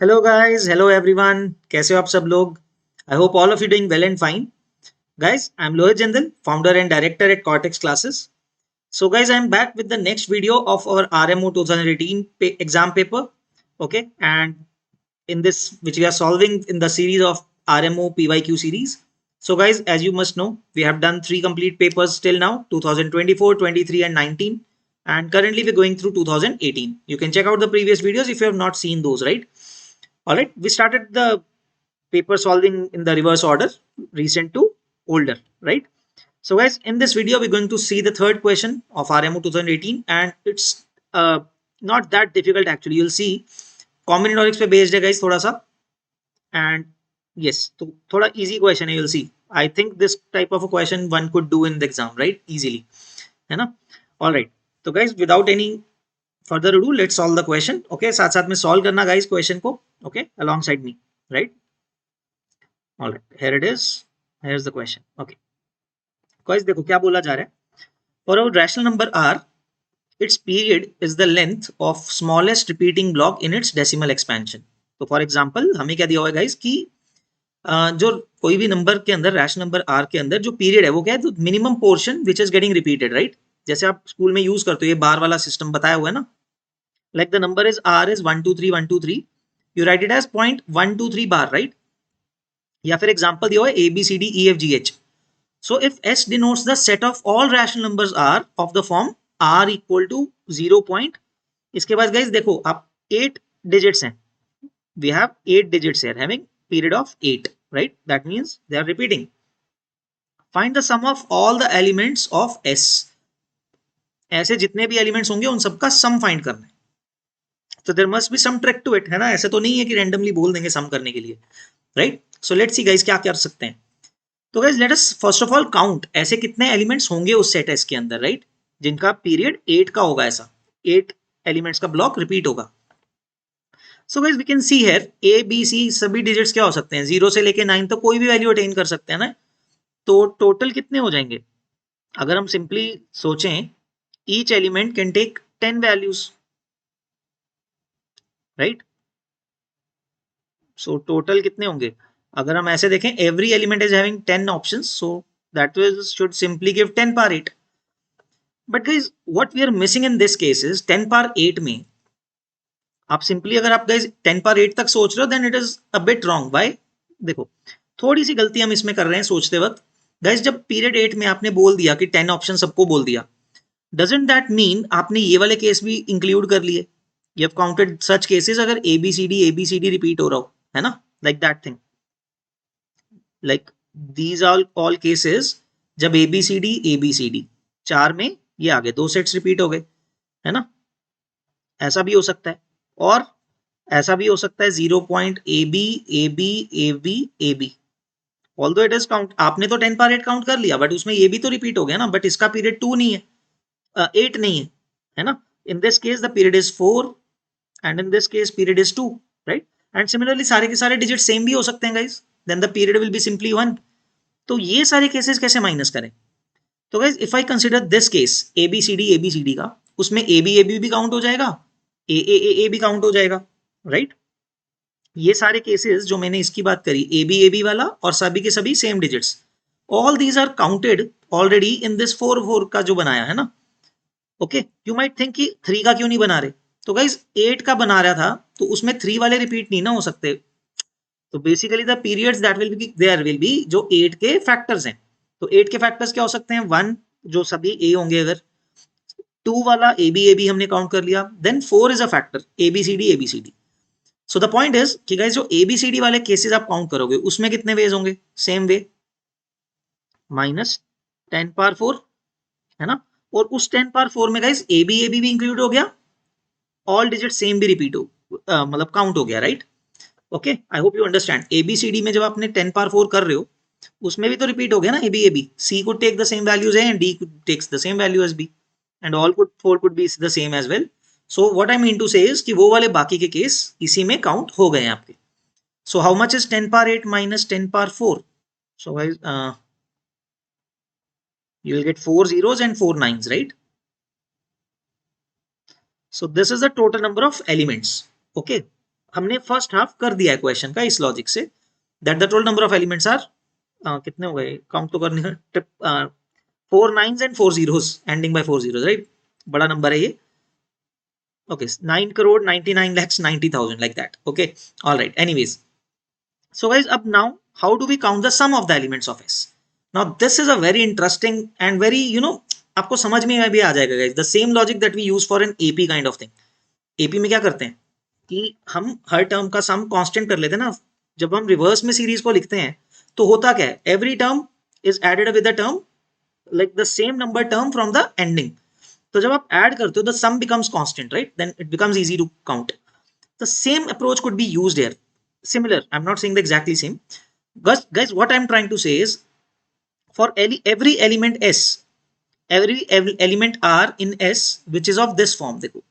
Hello guys, hello everyone. कैसे हो आप सब लोग? I hope all of you doing well and fine. Guys, I am Lohit Jindal, founder and director at Cortex Classes. So guys, I am back with the next video of our RMO 2018 exam paper. Okay, and in this, which we are solving in the series of RMO PYQ series. So guys, as you must know, we have done 3 complete papers till now: 2024, 23 and 19. And currently we're going through 2018. You can check out the previous videos if you have not seen those, right? All right, we started the paper solving in the reverse order, recent to older, right? So guys, in this video, we're going to see the third question of RMO 2018, and it's not that difficult actually. You'll see combinatorics पे based है guys थोड़ा सा, and yes, तो थोड़ा easy question है, you'll see. I think this type of a question one could do in the exam, right? Easily, है ना? All right. तो guys, without any further ado, let's solve the question. Okay, साथ साथ में solve करना guys question को, okay, alongside me, right? All right, here it is. Here's the question. Okay, guys, देखो क्या बोला जा रहा है. For a rational number r, its period is the length of smallest repeating block in its decimal expansion. तो for example हमें क्या दिया हुआ है गाइस कि जो कोई भी नंबर के अंदर, रैशनल नंबर आर के अंदर जो पीरियड है वो क्या है, तो minimum portion which is getting repeated, right? जैसे आप स्कूल में यूज करते हो, ये बार वाला सिस्टम बताया हुआ है ना. Like the number is are is 1 2 3 1 2 3, you write it as .123 bar, right? या फिर एग्जाम्पल दिया हुआ है ABCDEFGH. So if S denotes the set of all rational numbers R of the form R equal to 0 point. इसके बाद guys देखो, आप 8 digits हैं. We have 8 digits here having period of 8, right? That means they are repeating. Find the sum of all the elements of S. ऐसे जितने भी elements होंगे उन सबका sum find करना है. तो there must be some trick to it, है ना? ऐसे तो नहीं है कि randomly बोल देंगे sum करने के लिए, right? So let's see guys क्या कर सकते हैं. तो guys let us first of all count, ऐसे कितने एलिमेंट्स होंगे उस सेट एस के अंदर, राइट? जिनका पीरियड 8 का होगा, ऐसा 8 एलिमेंट्स का ब्लॉक रिपीट होगा. So guys we can see here A B C सभी डिजिट्स क्या हो सकते हैं, 0 से लेके 9 तक कोई भी वैल्यू अटेन कर सकते हैं ना. तो टोटल कितने हो जाएंगे अगर हम सिंपली सोचें? Each element can take 10 values, right? So total कितने होंगे अगर हम ऐसे देखें? Every element is having 10 options, so that should simply give 10 power 8. But guys what we are missing in this case is 10 power 8 में आप simply, अगर आप गाइज 10 पावर 8 तक सोच रहे हो, then it is a bit wrong. बाय देखो, थोड़ी सी गलती हम इसमें कर रहे हैं सोचते वक्त. गाइज जब पीरियड 8 में आपने बोल दिया कि 10 ऑप्शन सबको बोल दिया, डजंट दैट मीन आपने ये वाले केस भी इंक्लूड कर लिए? You have counted such cases अगर ABCD रिपीट हो रहा हो, है ना? Like that thing, like these are all cases जब ABCD चार में ये आगे 2 सेट्स रिपीट हो गए, है ना? ऐसा भी हो सकता है, और ऐसा भी हो सकता है 0 point AB although it is count. आपने तो 10 पावर 8 काउंट कर लिया, बट उसमें ये भी तो रिपीट हो गया ना. बट इसका पीरियड 2 नहीं है, 8 नहीं है ना? In this case the period is 4 and in this case period is 2, right? And similarly सारे के सारे डिजिट सेम भी हो सकते हैं guys, then the period will be simply 1. तो ये सारे केसेस कैसे माइनस करें? तो guys if I consider this case ABCD का, उसमें AB भी काउंट हो जाएगा, A भी काउंट हो जाएगा, राइट? ये सारे केसेस जो मैंने इसकी बात करी, AB वाला और सभी के सभी same digits, all these are counted already in this 4 का जो बनाया है ना. ओके, यू माइट थिंक कि 3 का क्यों नहीं बना रहे? तो गाइज 8 का बना रहा था, तो उसमें 3 वाले रिपीट नहीं ना हो सकते. तो basically the periods that will be there will be जो 8 के फैक्टर्स हैं. तो 8 के फैक्टर्स क्या हो सकते हैं? 1 जो सभी ए होंगे, अगर 2 वाला AB हमने काउंट कर लिया, then 4 is a factor ABCD. So the point is कि गाइस जो ABCD वाले केसेस आप काउंट करोगे उसमें कितने वेज होंगे? सेम वे, माइनस 10 पावर 4, है ना? और उस 10 पावर 4 में गाइस AB भी इंक्लूड हो गया, ऑल डिजिट सेम भी रिपीट हो, मतलब काउंट हो गया, right? Okay, I hope you understand. ABCD में जब आपने 10 पावर 4 कर रहे हो, उसमें भी तो रिपीट हो गया ना AB. C could take the same values A and D could takes the same value as B, and all could 4 could be the same as well. So what I mean to say is कि वो वाले बाकी के case इसी में count हो गए हैं आपके. So how much is 10 power 8 minus 10 power 4? So guys, you will get 4 zeros and 4 nines, right? So this is the total number of elements. Okay. हमने फर्स्ट हाफ कर दिया है क्वेश्चन का इस लॉजिक से, that the total number of elements are, कितने हो गए काउंट तो करने हैं, 4 9s and 4 zeros ending by 4 zeros, right, बड़ा नंबर है ये. Okay, 9 crore 99 lakhs 90,000, like that. Okay, all right. Anyways, so guys, up now, how do we count the sum of the elements of S? Now this is a very interesting and very, आपको समझ में भी आ जाएगा guys. The same logic that we use for an AP kind of thing. AP में क्या करते हैं कि हम हर टर्म का सम कांस्टेंट कर लेते हैं ना. जब हम रिवर्स में सीरीज को लिखते हैं तो होता क्या है, every term is added with the term like the same number term from the ending. तो जब आप ऐड करते हो the sum becomes constant, right, then it becomes easy to count. The same approach could be used here. Similar, I'm not saying the exactly same. Guys, what I'm trying to say is, for every element S, every element R in S which is of this form, देखो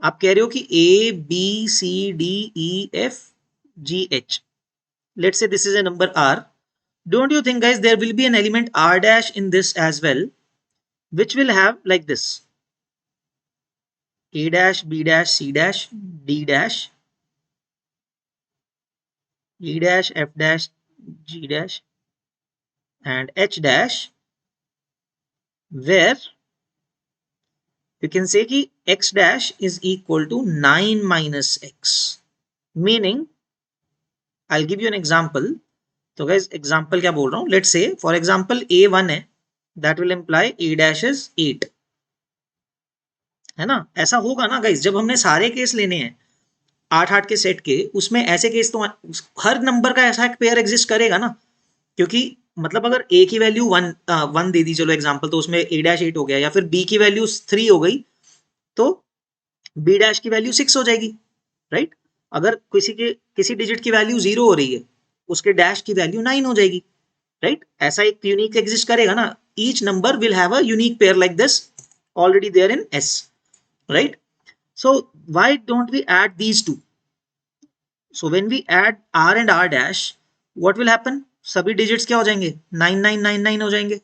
आप कह रहे हो कि A B C D E F G H, let's say this is a number R. Don't you think guys there will be an element R dash in this as well, which will have like this: A dash, B dash, C dash, D dash, E dash, F dash, G dash, and H dash, where you can say कि X dash is equal to 9 minus X. Meaning, I'll give you an example. तो guys, example क्या बोल रहा हूँ? Let's say, for example, A1 है, that will imply A dash is 8. है ना? ऐसा होगा ना guys, जब हमने सारे केस लेने हैं 8-8 के सेट के, उसमें ऐसे केस तो हर नंबर का ऐसा एक पेयर एग्जिस्ट करेगा ना, क्योंकि मतलब अगर A की वैल्यू 1 दे दी, चलो एग्जांपल, तो उसमें A डैश 8 हो गया, या फिर B की वैल्यू 3 हो गई तो B डैश की वैल्यू 6 हो जाएगी, राइट. अगर किसी डिजिट की वैल्यू 0 हो रही है, उसके डैश की वैल्यू 9 हो जाएगी, राइट. ऐसा एक यूनिक एग्जिस्ट करेगा ना. Each number will have a unique pair like this already there in S, right? So why don't we add these two? So when we add R and R dash, what will happen? सभी digits क्या हो जाएंगे? 9999 हो जाएंगे,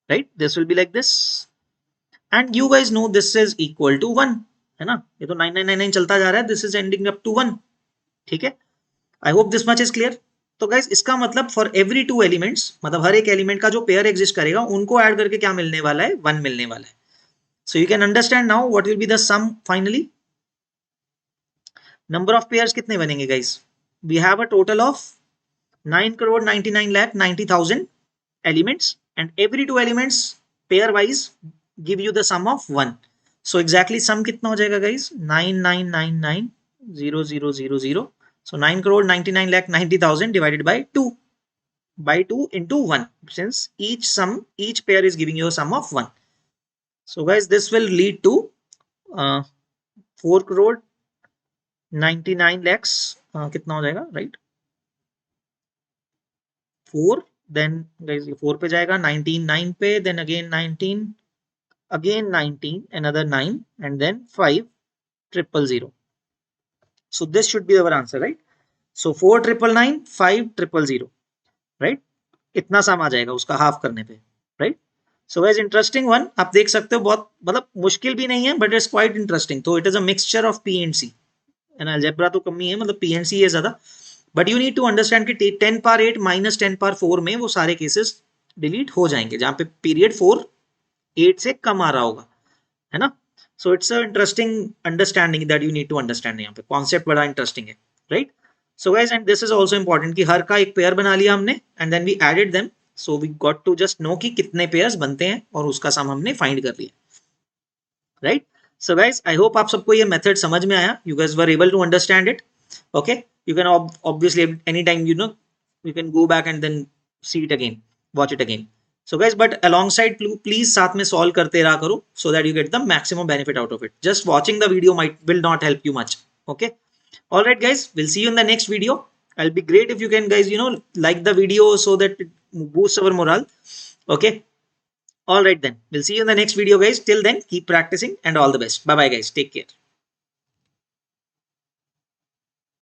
right? This will be like this, and you guys know this is equal to 1, है ना. ये तो 9999 चलता जा रहा है, this is ending up to 1. ठीक है, I hope this much is clear. तो गाइस इसका मतलब फॉर एवरी 2 एलिमेंट्स, मतलब हर एक एलिमेंट का जो पेयर एग्जिस्ट करेगा उनको ऐड करके क्या मिलने वाला है? 1 मिलने वाला है. So you can understand now what will be the sum finally. Number of pairs कितने बनेंगे guys? We have a total of 9 crore 99 lakh 90,000 elements, and every 2 elements pair wise give you the sum of 1. So exactly sum कितना हो जाएगा guys? 9999,000. So 9 crore 99 lakh 90,000 divided by 2 into 1, since each pair is giving you a sum of 1. So guys, this will lead to 4 crore 99 lakhs, कितना हो जाएगा, right? 4, then guys ये 4 पे जाएगा, 19 9 पे, then again 19, again 19, another 9, and then 5,000. So this should be our answer, right? So 4,999, 5,000, right? इतना सम आ जाएगा उसका हाफ करने पे, right. So guys interesting one, आप देख सकते हो, बहुत मतलब मुश्किल भी नहीं है, बट इट्स क्वाइट इंटरेस्टिंग. तो it is a mixture of P and C, and algebra तो कम ही है, मतलब पी एंड सी है ज्यादा. But you need to understand कि 10 पावर 8 माइनस 10 पावर 4 में वो सारे केसेस डिलीट हो जाएंगे जहां पे पीरियड 4 8 से कम आ रहा होगा, है ना. So it's a interesting understanding that you need to understand. यहाँ पे कॉन्सेप्ट बड़ा इंटरेस्टिंग है, right. So guys, and this is also important कि हर का एक पेयर बना लिया हमने, and then we added them, so we got to just know कि कितने पेयर्स बनते हैं, और उसका सम हमने फाइंड कर लिया, right. So guys, I hope आप सबको ये मेथड समझ में आया. You guys were able to understand it. Okay, you can obviously anytime you can go back and then see it again, watch it again. So guys, but alongside please साथ में solve करते रहा करो, so that you get the maximum benefit out of it. Just watching the video will not help you much. Okay. All right guys, we'll see you in the next video. It'll be great if you can guys like the video so that it boosts our morale. Okay, all right then, we'll see you in the next video guys. Till then, keep practicing and all the best. Bye bye guys, take care.